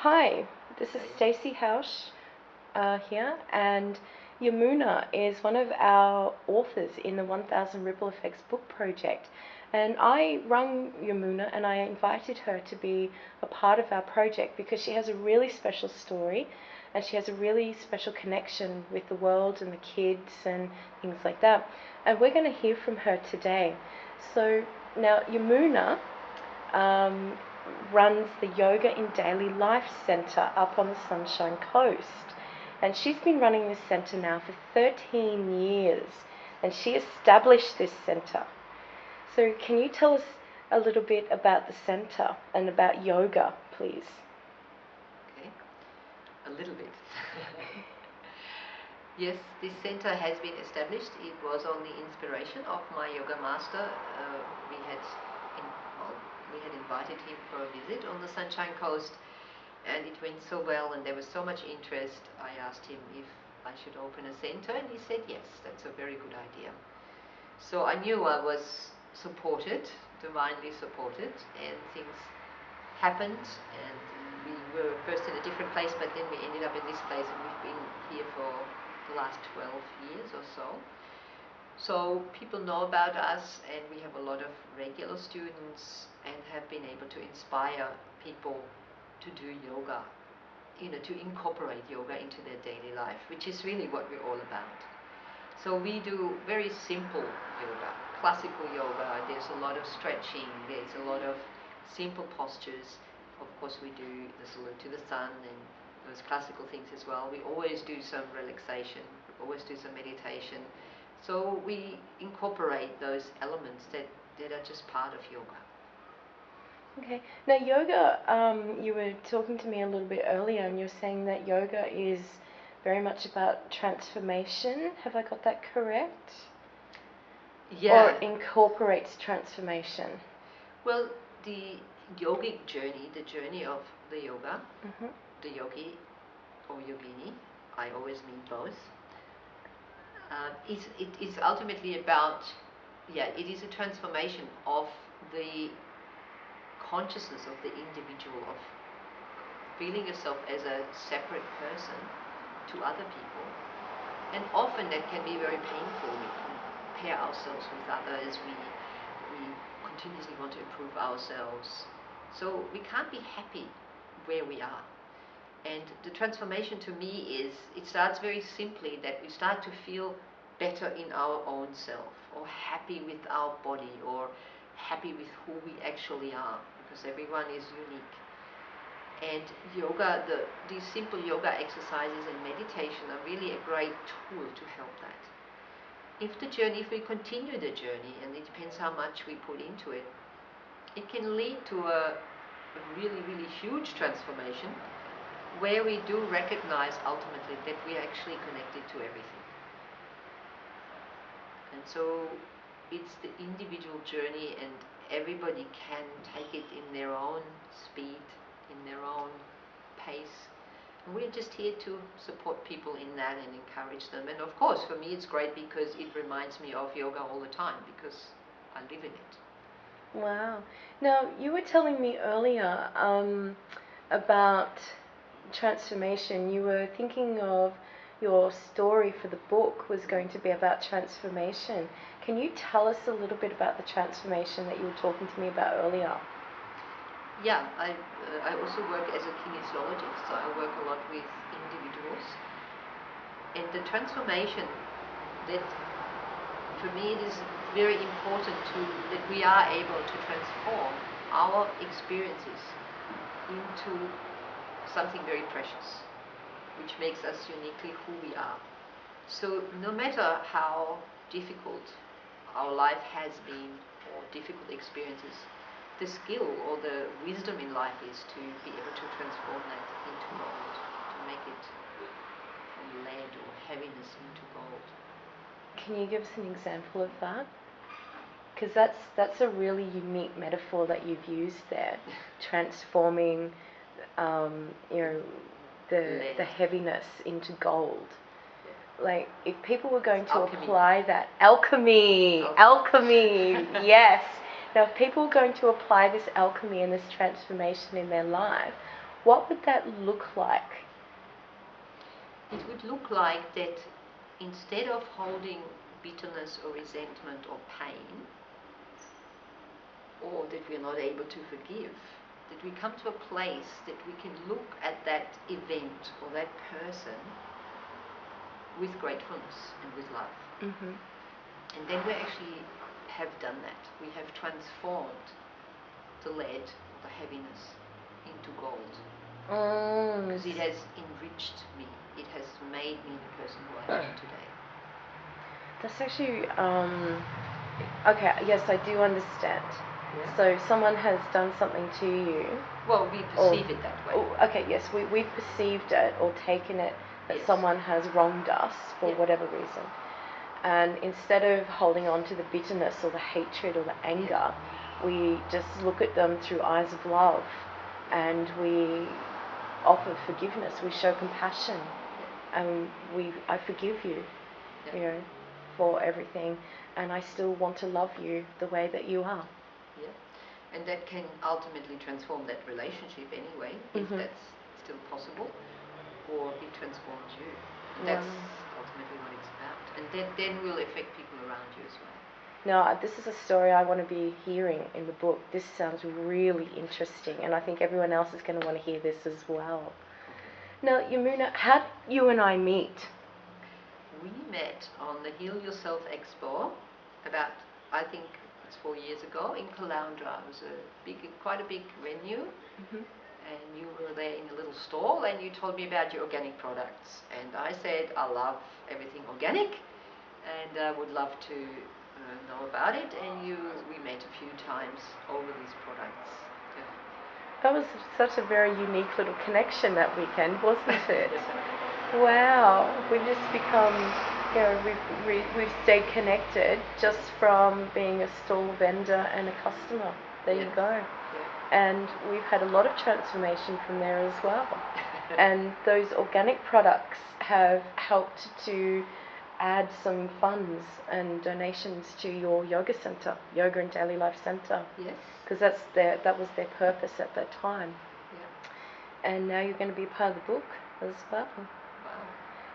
Hi, this is Hi. Stacey Huish here, and Yamuna is one of our authors in the 1000 Ripple Effects book project. And I rung Yamuna and I invited her to be a part of our project because she has a really special story and she has a really special connection with the world and the kids and things like that. And we're going to hear from her today. So now Yamuna um, runs the Yoga in Daily Life Centre up on the Sunshine Coast. And she's been running this centre now for 13 years. And she established this centre. So can you tell us a little bit about the centre and about yoga, please? Okay, a little bit. Yes, this center has been established. It was on the inspiration of my yoga master. We had, well, we had invited him for a visit on the Sunshine Coast, and it went so well, and there was so much interest. I asked him if I should open a center, and he said yes. That's a very good idea. So I knew I was supported, divinely supported, and things happened, and we were first in a different place, but then we ended up in this place, and we've been here for the last 12 years or so. So people know about us, and we have a lot of regular students and have been able to inspire people to do yoga, to incorporate yoga into their daily life, which is really what we're all about. So we do very simple yoga, classical yoga. There's a lot of stretching, there's a lot of simple postures. Of course, we do the salute to the sun and those classical things as well. We always do some relaxation, we always do some meditation. So we incorporate those elements that are just part of yoga. Okay. Now, yoga, you were talking to me a little bit earlier, and you're saying that yoga is very much about transformation. Have I got that correct? Yeah. Or incorporates transformation? Well, the yogic journey, the journey of the yoga, the yogi or yogini, I always mean both, it is ultimately about, it is a transformation of the consciousness of the individual, of feeling yourself as a separate person to other people. And often that can be very painful. We compare ourselves with others, we continuously want to improve ourselves. So we can't be happy where we are. And the transformation to me is, it starts very simply that we start to feel better in our own self, or happy with our body, or happy with who we actually are, because everyone is unique. And yoga, these simple yoga exercises and meditation are really a great tool to help that. If we continue the journey, and it depends how much we put into it, it can lead to a really, really huge transformation where we do recognize ultimately that we are actually connected to everything. And so it's the individual journey, and everybody can take it in their own speed, in their own pace. And we're just here to support people in that and encourage them. And of course, for me, it's great because it reminds me of yoga all the time, because I live in it. Wow. Now, you were telling me earlier about transformation. You were thinking of your story for the book was going to be about transformation. Can you tell us a little bit about the transformation that you were talking to me about earlier? Yeah, I also work as a kinesiologist, so I work a lot with individuals. And the transformation, that for me it is very important that we are able to transform our experiences into something very precious, which makes us uniquely who we are. So no matter how difficult our life has been, or difficult experiences, the skill or the wisdom in life is to be able to transform that into gold, to make it from lead or heaviness into gold. Can you give us an example of that? Because that's a really unique metaphor that you've used there, transforming, the heaviness into gold. Like, if people were going to apply that alchemy, yes. Now, if people were going to apply this alchemy and this transformation in their life, what would that look like? It would look like that instead of holding bitterness or resentment or pain, or that we are not able to forgive, that we come to a place that we can look at that event or that person with gratefulness and with love. Mm-hmm. And then we actually have done that. We have transformed the lead, the heaviness, into gold. Because it has enriched me. It has made me the person who I am today. That's actually, okay, yes, I do understand. Yeah. So someone has done something to you. Well, we perceive it that way. Oh, okay, yes, we've perceived it or taken it that Yes. someone has wronged us for Yeah. whatever reason. And instead of holding on to the bitterness or the hatred or the anger, we just look at them through eyes of love, and we offer forgiveness. We show compassion, and I forgive you, you know, for everything, and I still want to love you the way that you are. Yeah, and that can ultimately transform that relationship anyway, if that's still possible, or it transforms you. That's ultimately what it's about, and then will affect people around you as well. Now, this is a story I want to be hearing in the book. This sounds really interesting, and I think everyone else is going to want to hear this as well. Now, Yamuna, how did you and I meet? We met on the Heal Yourself Expo about, I think it's 4 years ago, in Caloundra. It was quite a big venue, and you were there in a little stall, and you told me about your organic products. And I said, I love everything organic, and would love to know about it. And we met a few times over these products. Yeah. That was such a very unique little connection that weekend, wasn't it? Wow, we've just become, you know, we've stayed connected just from being a stall vendor and a customer. There you go. Yeah. And we've had a lot of transformation from there as well. And those organic products have helped to add some funds and donations to your yoga center, Yoga and Daily Life Center. Yes. Because that was their purpose at that time. Yeah. And now you're going to be part of the book as well.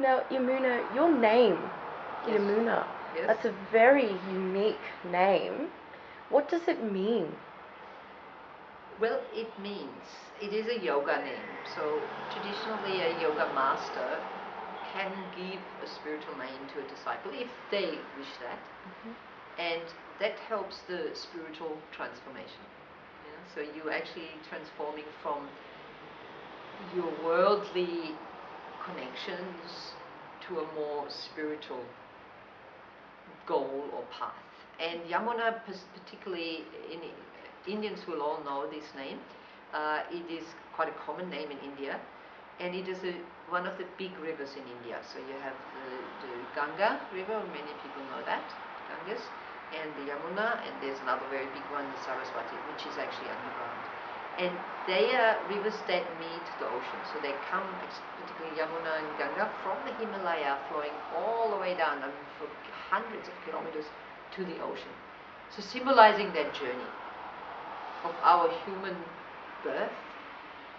Now, Yamuna, your name, yes. Yamuna, yes. That's a very unique name. What does it mean? Well, it is a yoga name. So traditionally a yoga master can give a spiritual name to a disciple if they wish that. And that helps the spiritual transformation. Yeah? So you're actually transforming from your worldly connections to a more spiritual goal or path. And Yamuna, particularly Indians will all know this name. It is quite a common name in India, and it is one of the big rivers in India. So you have the Ganga river, many people know that, Ganges, and the Yamuna, and there's another very big one, the Saraswati, which is actually underground. And they are rivers that meet the ocean. So they come, particularly Yamuna and Ganga, from the Himalaya, flowing all the way down, for hundreds of kilometers to the ocean. So symbolizing that journey of our human birth,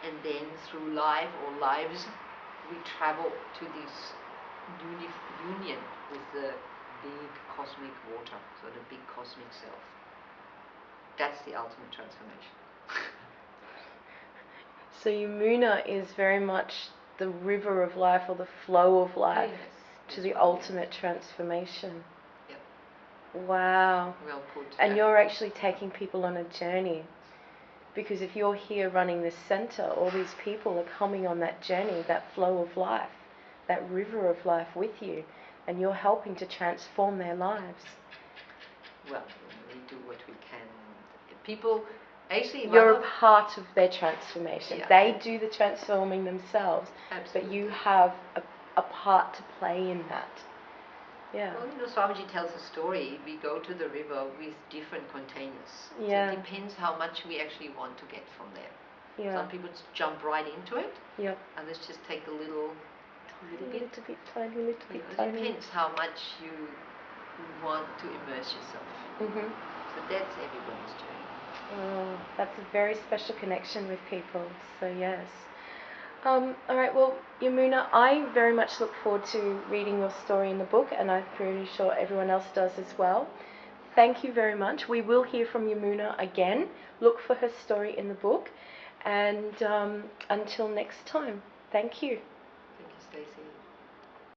and then through life or lives, we travel to this union with the big cosmic water, so the big cosmic self. That's the ultimate transformation. So Yamuna is very much the river of life, or the flow of life, yes, to the ultimate transformation. Yep. Wow. Well put. And you're actually taking people on a journey. Because if you're here running this center, all these people are coming on that journey, that flow of life, that river of life with you, and you're helping to transform their lives. Well, we do what we can. People, actually, you're a part of their transformation. Yeah. They do the transforming themselves, Absolutely. but you have a part to play in that. Yeah. Well, Swamiji tells a story. We go to the river with different containers. Yeah. So it depends how much we actually want to get from there. Yeah. Some people jump right into it. Yep. Others just take a little bit. Tiny bit. It depends how much you want to immerse yourself. So that's everybody's journey. Oh, that's a very special connection with people. So yes. All right, well, Yamuna, I very much look forward to reading your story in the book, and I'm pretty sure everyone else does as well. Thank you very much. We will hear from Yamuna again. Look for her story in the book, and until next time, thank you. Thank you, Stacey.